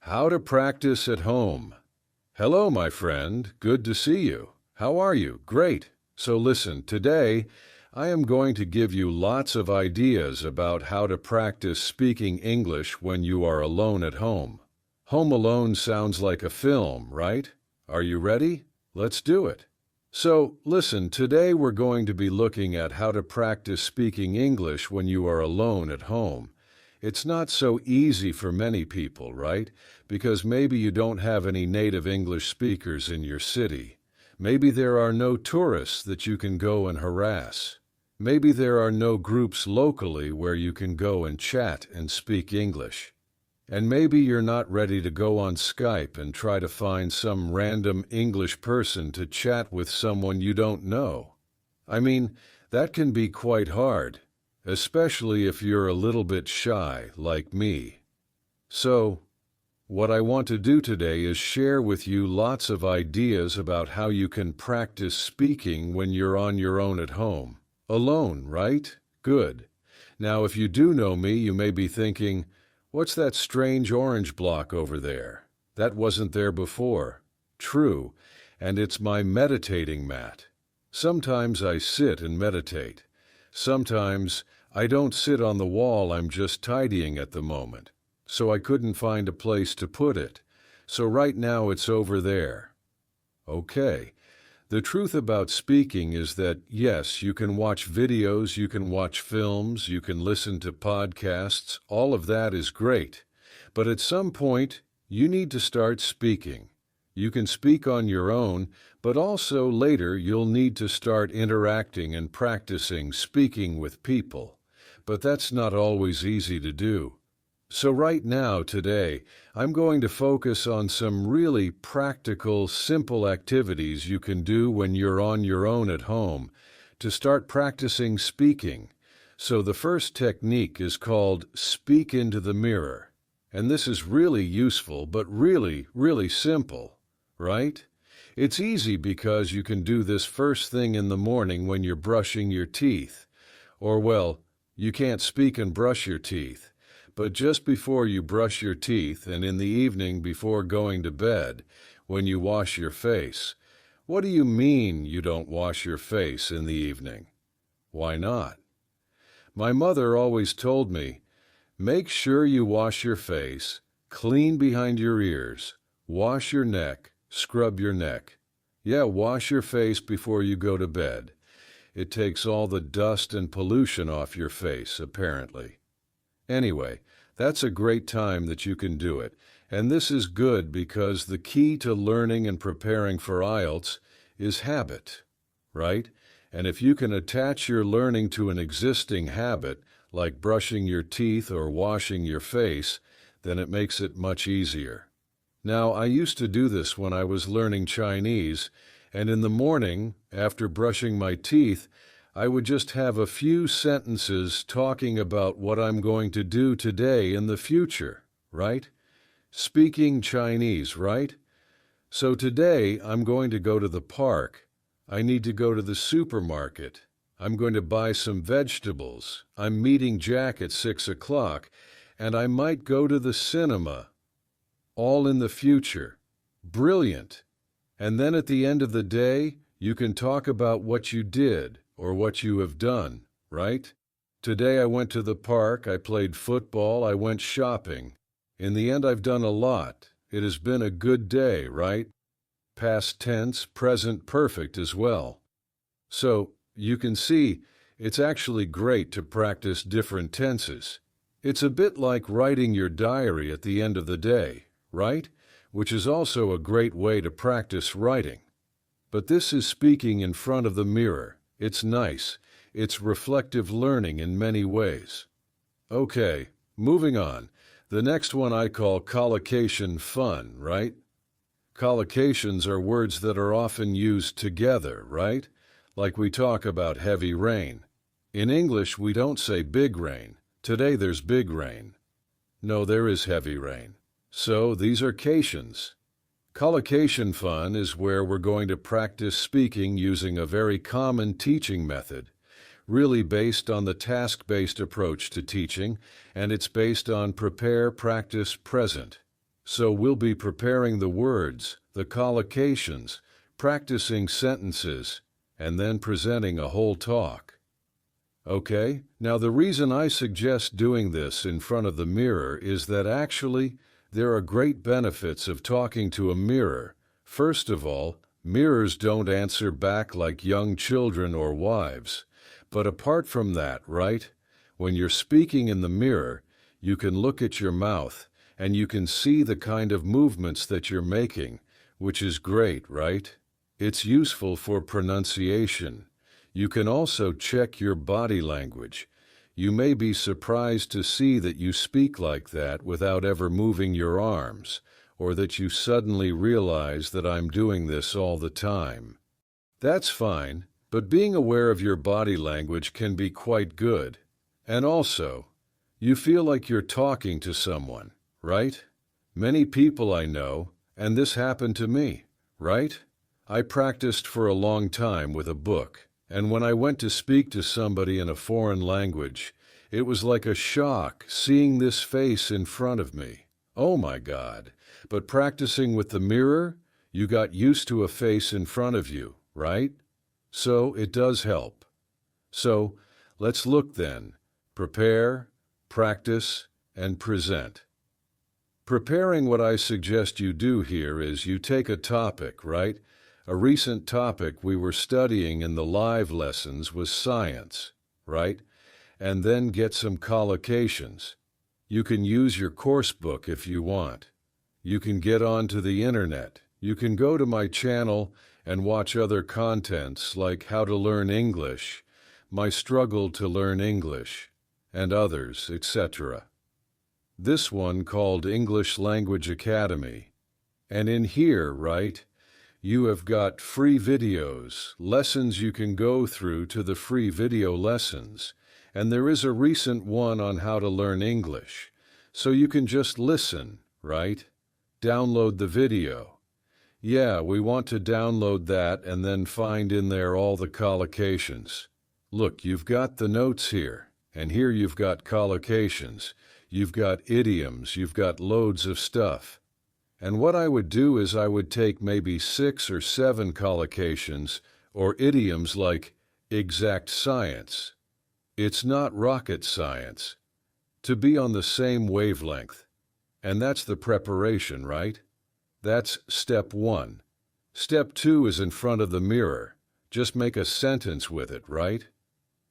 How to practice at home. Hello, my friend. Good to see you. How are you? Great. So listen, today I am going to give you lots of ideas about how to practice speaking English when you are alone at home. Home Alone sounds like a film, right? Are you ready? Let's do it. So, listen, today we're going to be looking at how to practice speaking English when you are alone at home. It's not so easy for many people, right? Because maybe you don't have any native English speakers in your city. Maybe there are no tourists that you can go and harass. Maybe there are no groups locally where you can go and chat and speak English. And maybe you're not ready to go on Skype and try to find some random English person to chat with someone you don't know. I mean, that can be quite hard, especially if you're a little bit shy, like me. So, what I want to do today is share with you lots of ideas about how you can practice speaking when you're on your own at home. Alone, right? Good. Now, if you do know me, you may be thinking, what's that strange orange block over there? That wasn't there before. True, and it's my meditating mat. Sometimes I sit and meditate. Sometimes I don't sit on the wall, I'm just tidying at the moment. So I couldn't find a place to put it. So right now it's over there. Okay. The truth about speaking is that, yes, you can watch videos, you can watch films, you can listen to podcasts, all of that is great. But at some point, you need to start speaking. You can speak on your own, but also later you'll need to start interacting and practicing speaking with people. But that's not always easy to do. So right now, today, I'm going to focus on some really practical, simple activities you can do when you're on your own at home to start practicing speaking. So the first technique is called speak into the mirror. And this is really useful, but really, really simple, right? It's easy because you can do this first thing in the morning when you're brushing your teeth. Or, well, you can't speak and brush your teeth. But just before you brush your teeth and in the evening before going to bed, when you wash your face. What do you mean you don't wash your face in the evening? Why not? My mother always told me, make sure you wash your face, clean behind your ears, wash your neck, scrub your neck. Yeah, wash your face before you go to bed. It takes all the dust and pollution off your face, apparently. Anyway, that's a great time that you can do it, and this is good because the key to learning and preparing for IELTS is habit, right? And if you can attach your learning to an existing habit, like brushing your teeth or washing your face, then it makes it much easier. Now, I used to do this when I was learning Chinese, and in the morning, after brushing my teeth, I would just have a few sentences talking about what I'm going to do today in the future, right? Speaking Chinese, right? So today I'm going to go to the park. I need to go to the supermarket. I'm going to buy some vegetables. I'm meeting Jack at 6 o'clock, and I might go to the cinema. All in the future. Brilliant. And then at the end of the day, you can talk about what you did or what you have done, right? Today I went to the park, I played football, I went shopping. In the end, I've done a lot. It has been a good day, right? Past tense, present perfect as well. So, you can see, it's actually great to practice different tenses. It's a bit like writing your diary at the end of the day, right? Which is also a great way to practice writing. But this is speaking in front of the mirror. It's nice. It's reflective learning in many ways. Okay, moving on. The next one I call collocation fun, right? Collocations are words that are often used together, right? Like we talk about heavy rain. In English, we don't say big rain. Today there's big rain. No, there is heavy rain. So these are cations. Collocation fun is where we're going to practice speaking using a very common teaching method, really based on the task-based approach to teaching, and it's based on prepare, practice, present. So we'll be preparing the words, the collocations, practicing sentences, and then presenting a whole talk. Okay, now the reason I suggest doing this in front of the mirror is that actually there are great benefits of talking to a mirror. First of all, mirrors don't answer back like young children or wives. But apart from that, right, when you're speaking in the mirror, you can look at your mouth and you can see the kind of movements that you're making, which is great, right? It's useful for pronunciation. You can also check your body language. You may be surprised to see that you speak like that without ever moving your arms, or that you suddenly realize that I'm doing this all the time. That's fine, but being aware of your body language can be quite good. And also, you feel like you're talking to someone, right? Many people I know, and this happened to me, right? I practiced for a long time with a book, and when I went to speak to somebody in a foreign language, it was like a shock seeing this face in front of me. Oh my God. But practicing with the mirror, you got used to a face in front of you, right? So it does help. So let's look then. Prepare, practice, and present. Preparing, what I suggest you do here is you take a topic, right? A recent topic we were studying in the live lessons was science, right? And then get some collocations. You can use your course book if you want. You can get onto the internet. You can go to my channel and watch other contents like How to Learn English, My Struggle to Learn English, and others, etc. This one called English Language Academy. And in here, right, you have got free videos, lessons you can go through to the free video lessons. And there is a recent one on how to learn English. So you can just listen, right? Download the video. Yeah, we want to download that and then find in there all the collocations. Look, you've got the notes here, and here you've got collocations. You've got idioms, you've got loads of stuff. And what I would do is I would take maybe 6 or 7 collocations or idioms like exact science. It's not rocket science. To be on the same wavelength. And that's the preparation, right? That's step 1. Step 2 is in front of the mirror. Just make a sentence with it, right?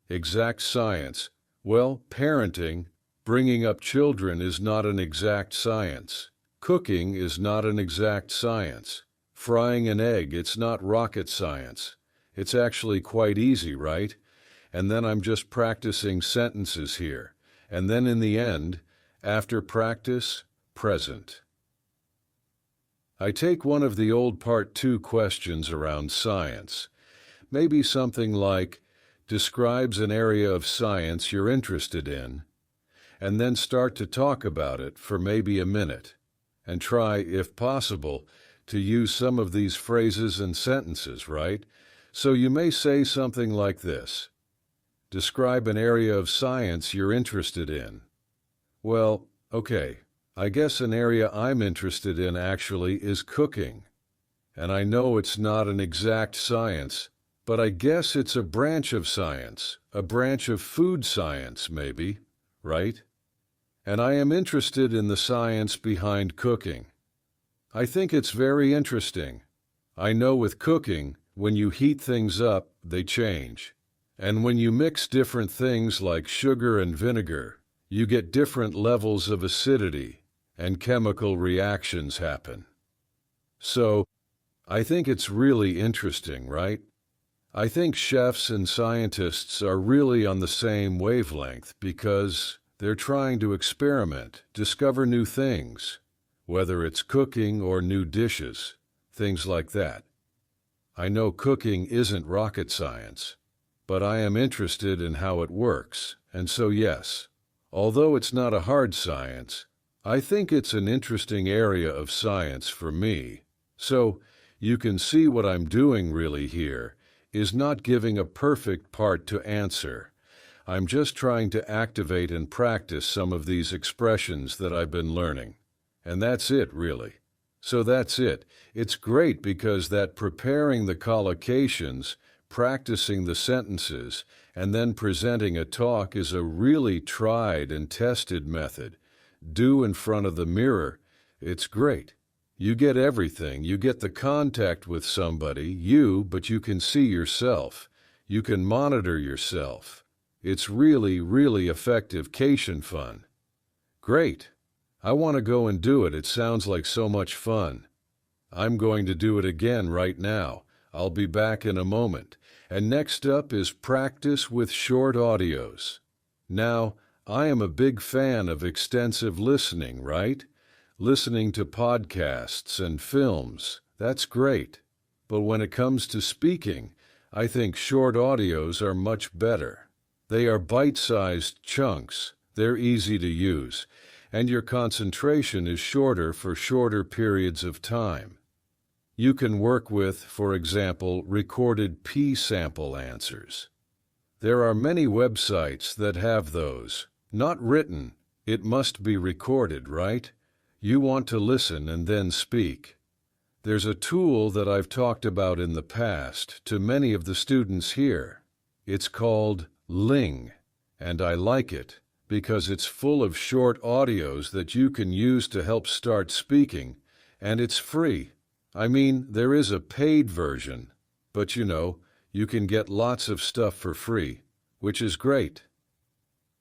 Exact science. Well, parenting, bringing up children is not an exact science. Cooking is not an exact science. Frying an egg, it's not rocket science. It's actually quite easy, right? And then I'm just practicing sentences here. And then in the end, after practice, present. I take one of the old Part 2 questions around science. Maybe something like, describes an area of science you're interested in, and then start to talk about it for maybe a minute, and try, if possible, to use some of these phrases and sentences, right? So you may say something like this. Describe an area of science you're interested in. Well, okay, I guess an area I'm interested in actually is cooking. And I know it's not an exact science, but I guess it's a branch of science, a branch of food science maybe, right? And I am interested in the science behind cooking. I think it's very interesting. I know with cooking, when you heat things up, they change. And when you mix different things like sugar and vinegar, you get different levels of acidity, and chemical reactions happen. So, I think it's really interesting, right? I think chefs and scientists are really on the same wavelength because they're trying to experiment, discover new things, whether it's cooking or new dishes, things like that. I know cooking isn't rocket science, but I am interested in how it works, and so yes, although it's not a hard science, I think it's an interesting area of science for me. So, you can see what I'm doing really here is not giving a perfect part to answer. I'm just trying to activate and practice some of these expressions that I've been learning. And that's it, really. So that's it. It's great because that preparing the collocations, practicing the sentences, and then presenting a talk is a really tried and tested method. Do in front of the mirror. It's great. You get everything. You get the contact with somebody, but you can see yourself. You can monitor yourself. It's really, really effective cation fun. Great. I want to go and do it. It sounds like so much fun. I'm going to do it again right now. I'll be back in a moment. And next up is practice with short audios. Now, I am a big fan of extensive listening, right? Listening to podcasts and films. That's great. But when it comes to speaking, I think short audios are much better. They are bite-sized chunks. They're easy to use. And your concentration is shorter for shorter periods of time. You can work with, for example, recorded P-sample answers. There are many websites that have those. Not written. It must be recorded, right? You want to listen and then speak. There's a tool that I've talked about in the past to many of the students here. It's called Ling, and I like it because it's full of short audios that you can use to help start speaking, and it's free. I mean, there is a paid version, but you can get lots of stuff for free, which is great.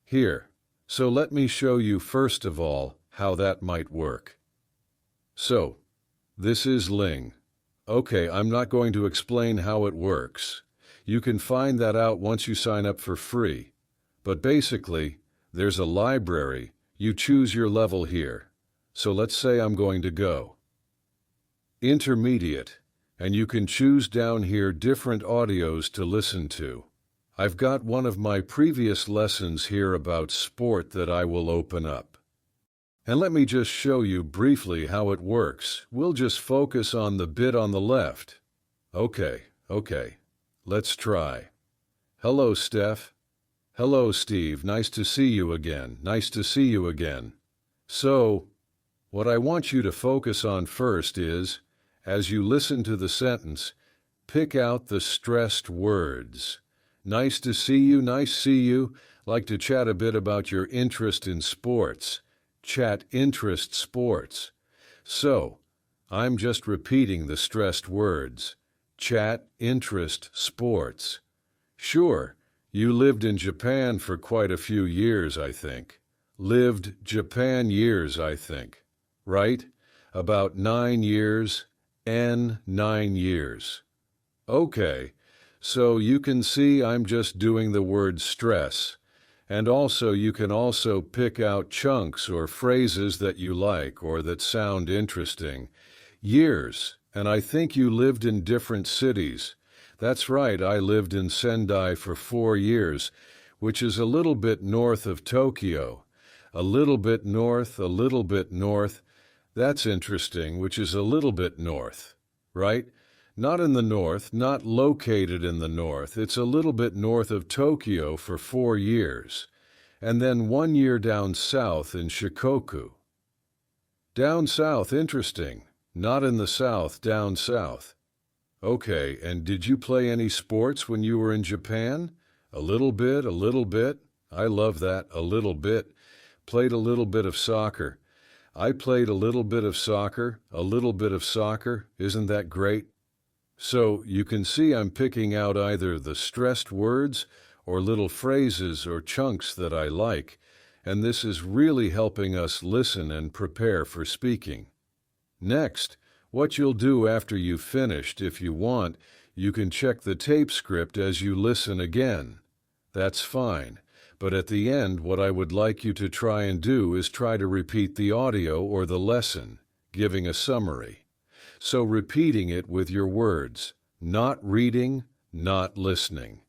Here, so let me show you first of all how that might work. So, this is Ling. Okay, I'm not going to explain how it works. You can find that out once you sign up for free. But basically, there's a library. You choose your level here. So let's say I'm going to go Intermediate, and you can choose down here different audios to listen to. I've got one of my previous lessons here about sport that I will open up. And let me just show you briefly how it works. We'll just focus on the bit on the left. Okay. Let's try. Hello, Steph. Hello, Steve. Nice to see you again. Nice to see you again. So, what I want you to focus on first is, as you listen to the sentence, pick out the stressed words. Nice to see you, nice see you. Like to chat a bit about your interest in sports. Chat interest sports. So, I'm just repeating the stressed words. Chat interest sports. Sure, you lived in Japan for quite a few years, I think. Lived Japan years, I think. Right? About 9 years. 9 years. Okay, so you can see I'm just doing the word stress. And also you can also pick out chunks or phrases that you like or that sound interesting. Years, and I think you lived in different cities. That's right, I lived in Sendai for 4 years, which is a little bit north of Tokyo. A little bit north. That's interesting, which is a little bit north, right? Not in the north, not located in the north. It's a little bit north of Tokyo for 4 years. And then 1 year down south in Shikoku. Down south, interesting. Not in the south, down south. Okay, and did you play any sports when you were in Japan? A little bit. I love that, a little bit. Played a little bit of soccer. I played a little bit of soccer. Isn't that great? So you can see I'm picking out either the stressed words or little phrases or chunks that I like, and this is really helping us listen and prepare for speaking. Next, what you'll do after you've finished, if you want, you can check the tape script as you listen again. That's fine. But at the end, what I would like you to try and do is try to repeat the audio or the lesson, giving a summary. So repeating it with your words, not reading, not listening.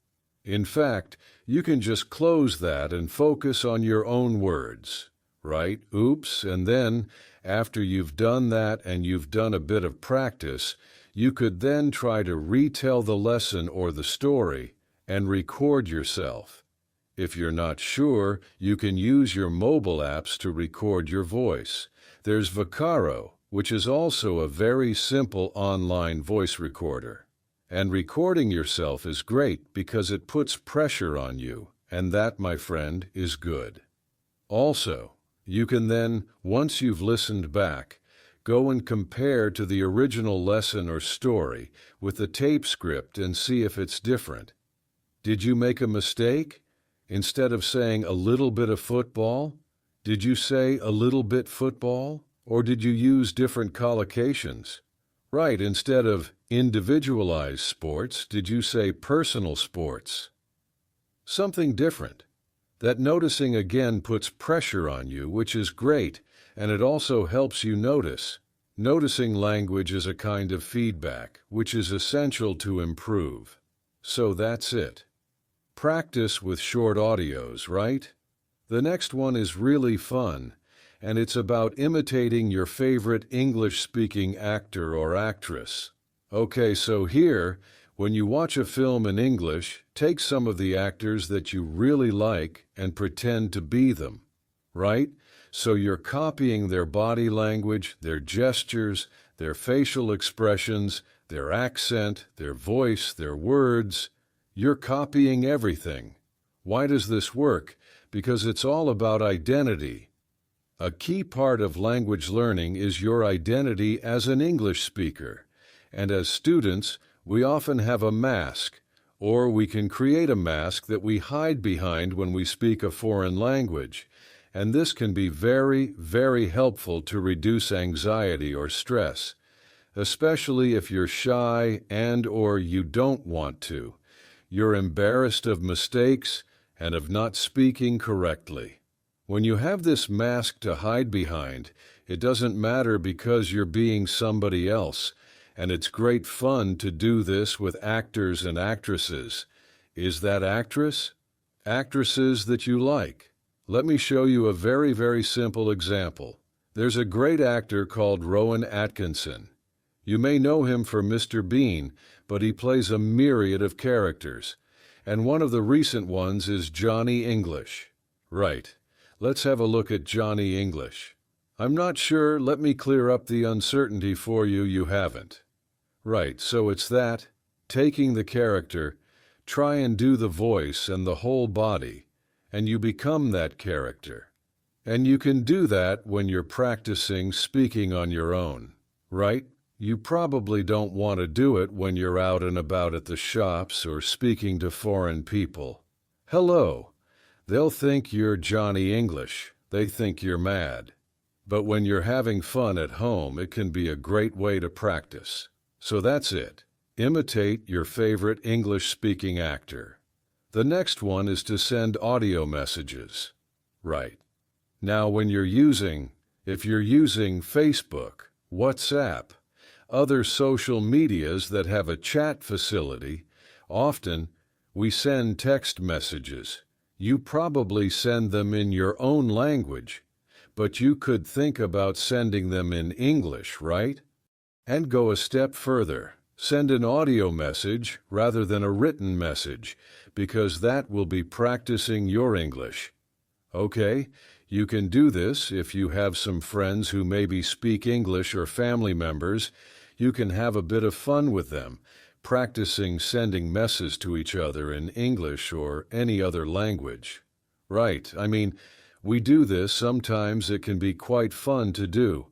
In fact, you can just close that and focus on your own words, right? Oops, and then, after you've done that and you've done a bit of practice, you could then try to retell the lesson or the story and record yourself. If you're not sure, you can use your mobile apps to record your voice. There's Vocaro, which is also a very simple online voice recorder. And recording yourself is great because it puts pressure on you, and that, my friend, is good. Also, you can then, once you've listened back, go and compare to the original lesson or story with the tape script and see if it's different. Did you make a mistake? Instead of saying a little bit of football, did you say a little bit football? Or did you use different collocations? Right, instead of individualized sports, did you say personal sports? Something different. That noticing again puts pressure on you, which is great, and it also helps you notice. Noticing language is a kind of feedback, which is essential to improve. So that's it. Practice with short audios, right? The next one is really fun, and it's about imitating your favorite English-speaking actor or actress. Okay, so here, when you watch a film in English, take some of the actors that you really like and pretend to be them, right? So you're copying their body language, their gestures, their facial expressions, their accent, their voice, their words. You're copying everything. Why does this work? Because it's all about identity. A key part of language learning is your identity as an English speaker. And as students, we often have a mask, or we can create a mask that we hide behind when we speak a foreign language. And this can be very, very helpful to reduce anxiety or stress, especially if you're shy and/or you don't want to. You're embarrassed of mistakes and of not speaking correctly. When you have this mask to hide behind, it doesn't matter because you're being somebody else, and it's great fun to do this with actors and actresses. Is that actress? Actresses that you like. Let me show you a very, very simple example. There's a great actor called Rowan Atkinson. You may know him for Mr. Bean, but he plays a myriad of characters. And one of the recent ones is Johnny English. Right. Let's have a look at Johnny English. I'm not sure. Let me clear up the uncertainty for you. You haven't. Right, so it's that, taking the character, try and do the voice and the whole body, and you become that character. And you can do that when you're practicing speaking on your own, right? You probably don't want to do it when you're out and about at the shops or speaking to foreign people. Hello. They'll think you're Johnny English. They think you're mad. But when you're having fun at home, it can be a great way to practice. So that's it. Imitate your favorite English-speaking actor. The next one is to send audio messages. Right. Now, if you're using Facebook, WhatsApp, other social medias that have a chat facility, often we send text messages. You probably send them in your own language, but you could think about sending them in English, right? And go a step further. Send an audio message rather than a written message, because that will be practicing your English. Okay, you can do this if you have some friends who maybe speak English or family members. You can have a bit of fun with them, practicing sending messages to each other in English or any other language. Right, we do this. Sometimes it can be quite fun to do.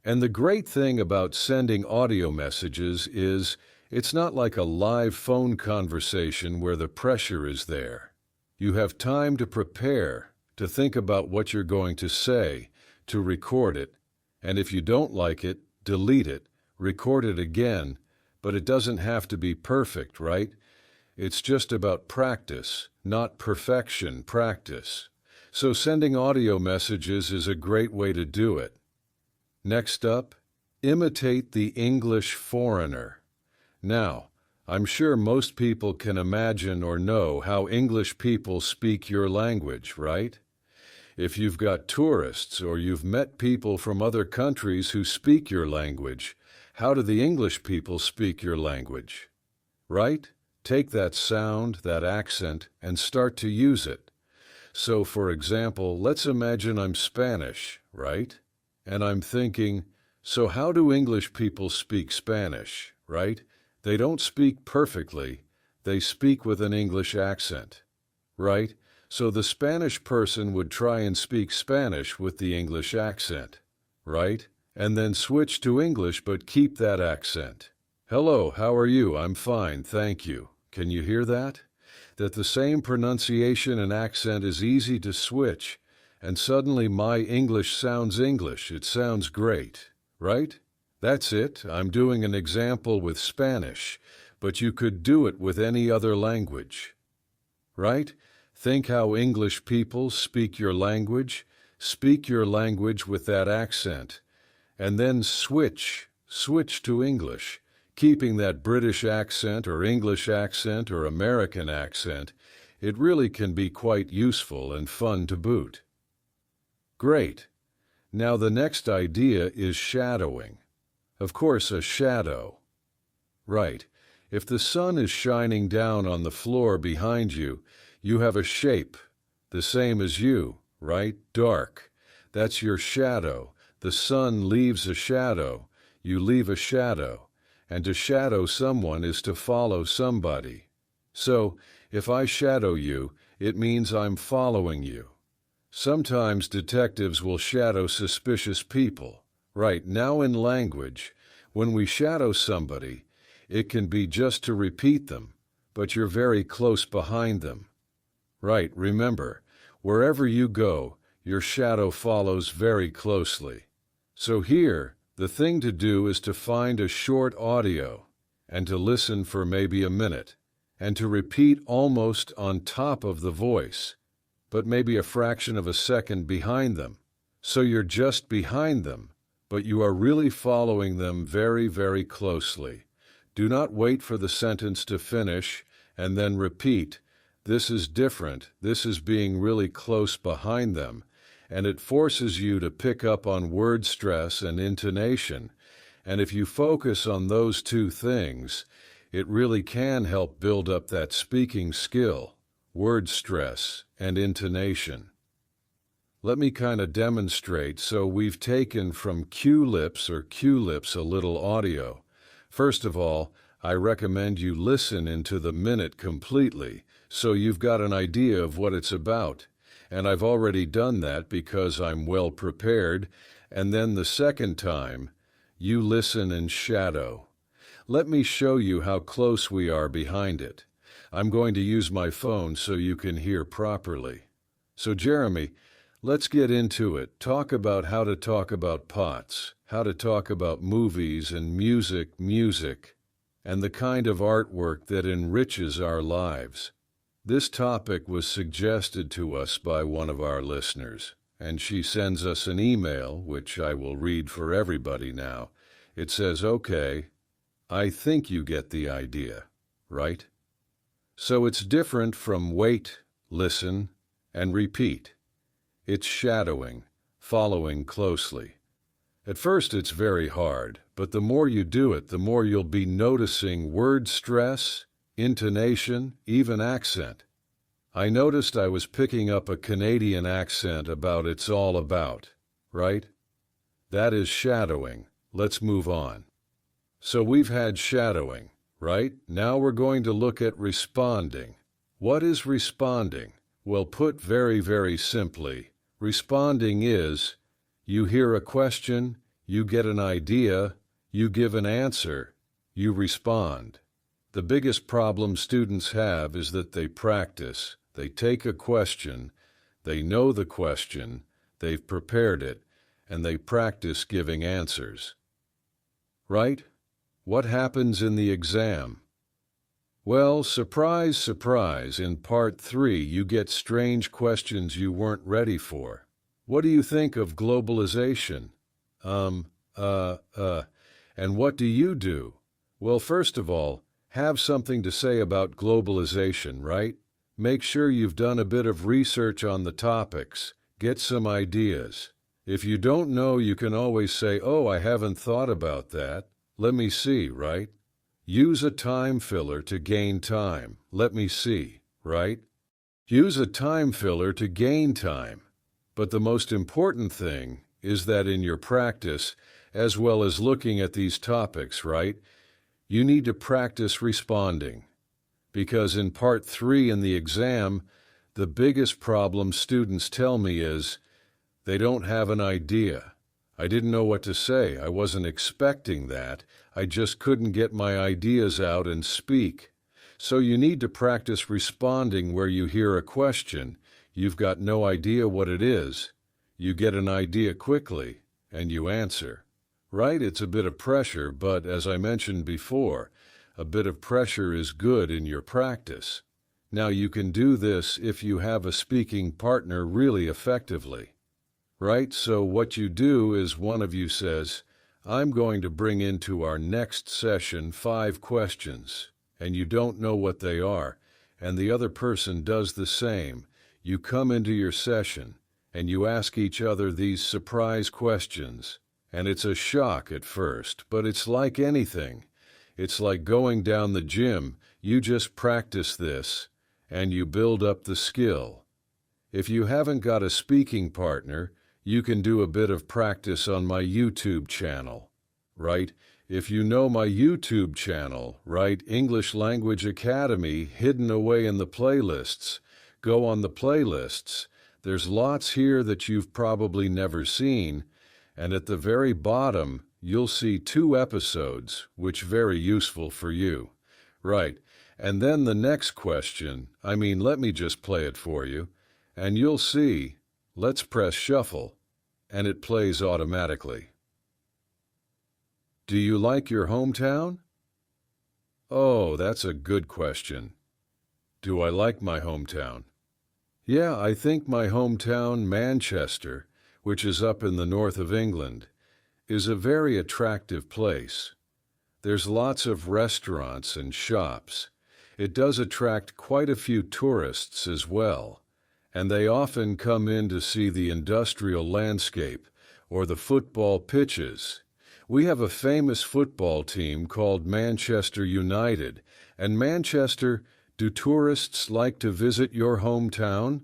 And the great thing about sending audio messages is it's not like a live phone conversation where the pressure is there. You have time to prepare, to think about what you're going to say, to record it, and if you don't like it, delete it, record it again, but it doesn't have to be perfect, right? It's just about practice, not perfection, practice. So sending audio messages is a great way to do it. Next up, imitate the English foreigner. Now, I'm sure most people can imagine or know how English people speak your language, right? If you've got tourists or you've met people from other countries who speak your language, how do the English people speak your language? Right? Take that sound, that accent, and start to use it. So, for example, let's imagine I'm Spanish, right? And I'm thinking, so how do English people speak Spanish, right? They don't speak perfectly. They speak with an English accent, right? So the Spanish person would try and speak Spanish with the English accent, right? And then switch to English but keep that accent. Hello, how are you? I'm fine, thank you. Can you hear that? That the same pronunciation and accent is easy to switch, and suddenly my English sounds English. It sounds great, right? That's it. I'm doing an example with Spanish, but you could do it with any other language, right? Think how English people speak your language. Speak your language with that accent, and then switch to English, keeping that British accent or English accent or American accent. It really can be quite useful and fun to boot. Great. Now the next idea is shadowing. Of course, a shadow. Right. If the sun is shining down on the floor behind you, you have a shape, the same as you, right? Dark. That's your shadow. The sun leaves a shadow. You leave a shadow. And to shadow someone is to follow somebody. So, if I shadow you, it means I'm following you. Sometimes detectives will shadow suspicious people. Right, now in language, when we shadow somebody, it can be just to repeat them, but you're very close behind them. Right, remember, wherever you go, your shadow follows very closely. So here, the thing to do is to find a short audio and to listen for maybe a minute and to repeat almost on top of the voice, but maybe a fraction of a second behind them. So you're just behind them, but you are really following them very, very closely. Do not wait for the sentence to finish and then repeat. This is different. This is being really close behind them, and it forces you to pick up on word stress and intonation. And if you focus on those two things, it really can help build up that speaking skill, word stress and intonation. Let me kind of demonstrate. So we've taken from Q-lips a little audio. First of all, I recommend you listen into the minute completely, so you've got an idea of what it's about. And I've already done that because I'm well prepared. And then the second time, you listen and shadow. Let me show you how close we are behind it. I'm going to use my phone so you can hear properly. So Jeremy, let's get into it. Talk about how to talk about pots, how to talk about movies and music, and the kind of artwork that enriches our lives. This topic was suggested to us by one of our listeners, and she sends us an email, which I will read for everybody now. It says, okay, I think you get the idea, right? So it's different from wait, listen, and repeat. It's shadowing, following closely. At first it's very hard, but the more you do it, the more you'll be noticing word stress, intonation, even accent. I noticed I was picking up a Canadian accent about it's all about, right? That is shadowing. Let's move on. So we've had shadowing, right? Now we're going to look at responding. What is responding? Well, put very, very simply, responding is you hear a question, you get an idea, you give an answer, you respond. The biggest problem students have is that they practice. They take a question, they know the question, they've prepared it, and they practice giving answers. Right? What happens in the exam? Well, surprise, surprise, in part 3 you get strange questions you weren't ready for. What do you think of globalization? And what do you do? Well, first of all, have something to say about globalization, right? Make sure you've done a bit of research on the topics. Get some ideas. If you don't know, you can always say, oh, I haven't thought about that. Let me see, right? Use a time filler to gain time. Let me see, right? Use a time filler to gain time. But the most important thing is that in your practice, as well as looking at these topics, right, you need to practice responding. Because in part 3 in the exam, the biggest problem students tell me is they don't have an idea. I didn't know what to say. I wasn't expecting that. I just couldn't get my ideas out and speak. So you need to practice responding where you hear a question. You've got no idea what it is. You get an idea quickly, and you answer. Right? It's a bit of pressure, but as I mentioned before, a bit of pressure is good in your practice. Now you can do this if you have a speaking partner really effectively. Right? So what you do is one of you says, I'm going to bring into our next session 5 questions, and you don't know what they are, and the other person does the same. You come into your session, and you ask each other these surprise questions, and it's a shock at first, but it's like anything. It's like going down the gym. You just practice this, and you build up the skill. If you haven't got a speaking partner, you can do a bit of practice on my YouTube channel, right? If you know my YouTube channel, right, English Language Academy, hidden away in the playlists, go on the playlists. There's lots here that you've probably never seen, and at the very bottom, you'll see 2 episodes, which very useful for you. Right, and then the next question, let me just play it for you, and you'll see, let's press shuffle, and it plays automatically. Do you like your hometown? Oh, that's a good question. Do I like my hometown? Yeah, I think my hometown, Manchester, which is up in the north of England, is a very attractive place. There's lots of restaurants and shops. It does attract quite a few tourists as well, and they often come in to see the industrial landscape or the football pitches. We have a famous football team called Manchester United, and Manchester, do tourists like to visit your hometown?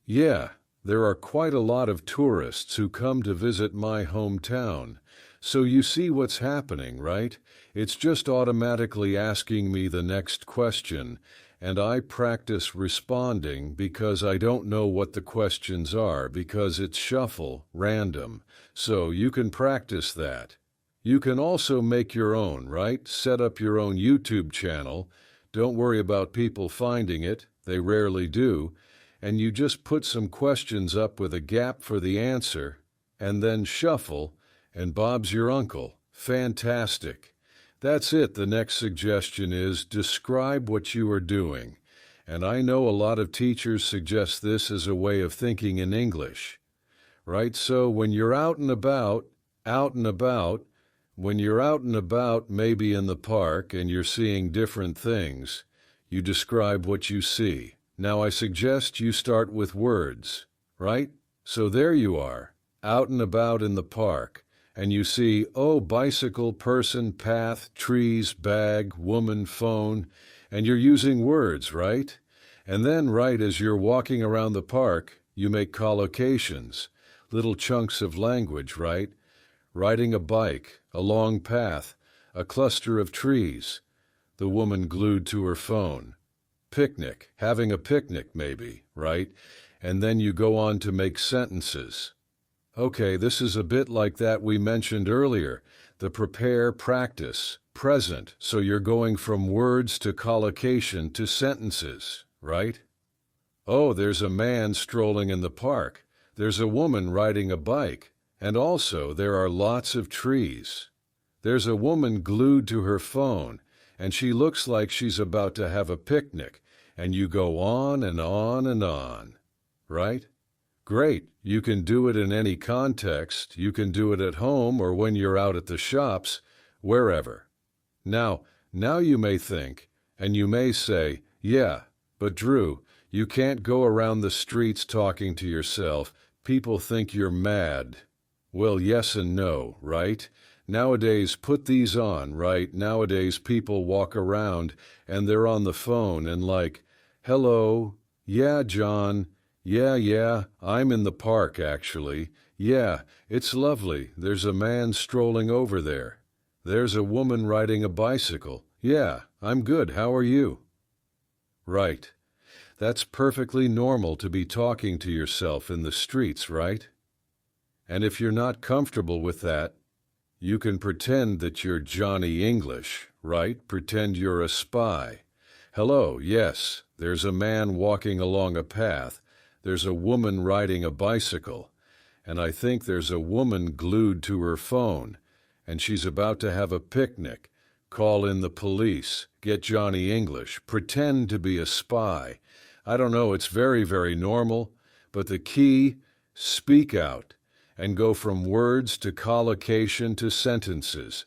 Yeah, there are quite a lot of tourists who come to visit my hometown. So you see what's happening, right? It's just automatically asking me the next question, and I practice responding because I don't know what the questions are, because it's shuffle, random. So you can practice that. You can also make your own, right? Set up your own YouTube channel. Don't worry about people finding it. They rarely do. And you just put some questions up with a gap for the answer, and then shuffle, and Bob's your uncle. Fantastic. That's it. The next suggestion is describe what you are doing. And I know a lot of teachers suggest this as a way of thinking in English. Right? So when you're out and about, when you're out and about, maybe in the park, and you're seeing different things, you describe what you see. Now I suggest you start with words, right? So there you are, out and about in the park, and you see, oh, bicycle, person, path, trees, bag, woman, phone, and you're using words, right? And then, right as you're walking around the park, you make collocations, little chunks of language, right? Riding a bike, a long path, a cluster of trees, the woman glued to her phone. Picnic, having a picnic maybe, right? And then you go on to make sentences. Okay, this is a bit like that we mentioned earlier, the prepare, practice, present, so you're going from words to collocation to sentences, right? Oh, there's a man strolling in the park. There's a woman riding a bike. And also, there are lots of trees. There's a woman glued to her phone, and she looks like she's about to have a picnic, and you go on and on and on, right? Great. You can do it in any context. You can do it at home or when you're out at the shops, wherever. Now you may think, and you may say, yeah, but Drew, you can't go around the streets talking to yourself. People think you're mad. Well, yes and no, right? Nowadays, put these on, right? Nowadays, people walk around and they're on the phone and like, hello, yeah, John, yeah, I'm in the park, actually. Yeah, it's lovely. There's a man strolling over there. There's a woman riding a bicycle. Yeah, I'm good. How are you? Right. That's perfectly normal to be talking to yourself in the streets, right? And if you're not comfortable with that, you can pretend that you're Johnny English, right? Pretend you're a spy. Hello, yes, there's a man walking along a path. There's a woman riding a bicycle. And I think there's a woman glued to her phone. And she's about to have a picnic. Call in the police. Get Johnny English. Pretend to be a spy. I don't know, it's very, very normal. But the key, speak out. And go from words to collocation to sentences.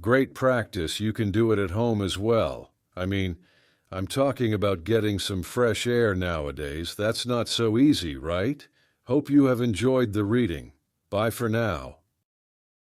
Great practice. You can do it at home as well. I'm talking about getting some fresh air nowadays. That's not so easy, right? Hope you have enjoyed the reading. Bye for now.